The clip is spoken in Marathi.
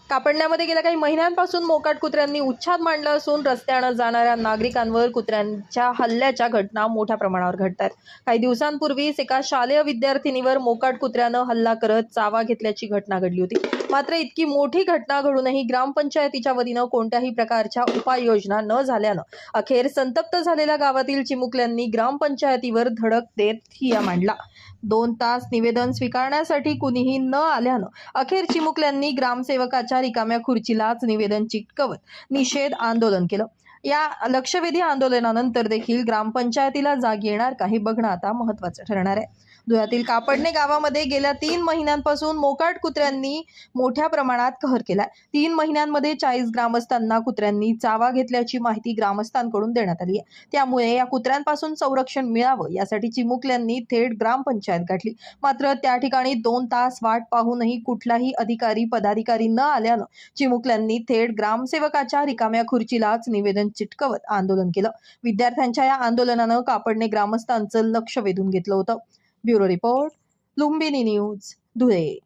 कापडण्यामध्ये गेल्या काही महिन्यांपासून मोकाट कुत्र्यांनी उच्छाद मांडला असून रस्त्यानं जाणाऱ्या नागरिकांवर कुत्र्यांच्या हल्ल्याच्या घटना मोठ्या प्रमाणावर घडत आहेत। काही दिवसांपूर्वीच एका शालेय विद्यार्थिनीवर मोकाट कुत्र्यानं हल्ला करत चावा घेतल्याची घटना घडली होती। मात्र इतकी मोठी घटना घडूनही ग्रामपंचायतीच्या वतीनं कोणत्याही प्रकारच्या उपाययोजना न झाल्यानं अखेर संतप्त झालेल्या गावातील चिमुकल्यांनी ग्रामपंचायतीवर धडक देत ठिय्या मांडला। 2 तास निवेदन स्वीकारण्यासाठी कुणीही न आल्यानं अखेर चिमुकल्यांनी ग्रामसेवकाच्या रिकाम्या खुर्चीलाच निवेदन चिकटवत निषेध आंदोलन केलं। या लक्षवेधी आंदोलनानंतर देखील ग्रामपंचायतीला जाग येणार का हे बघणं आता महत्त्वाचं ठरणार आहे। धुळ्यातील कापडणे गावामध्ये गेल्या 3 महिन्यांपासून मोकाट कुत्र्यांनी मोठ्या प्रमाणात कहर केलाय। 3 महिन्यांमध्ये 40 ग्रामस्थांना कुत्र्यांनी चावा घेतल्याची माहिती ग्रामस्थांकडून देण्यात आली आहे। त्यामुळे या कुत्र्यांपासून संरक्षण मिळावं यासाठी चिमुकल्यांनी थेट ग्रामपंचायत गाठली। मात्र त्या ठिकाणी 2 तास वाट पाहूनही कुठलाही अधिकारी पदाधिकारी न आल्यानं चिमुकल्यांनी थेट ग्रामसेवकाच्या रिकाम्या खुर्चीलाच निवेदन चिटकवत आंदोलन केलं। विद्यार्थ्यांच्या या आंदोलनानं कापडणे ग्रामस्थांचं लक्ष वेधून घेतलं होतं। Bureau report, Lumbini news, Dhule.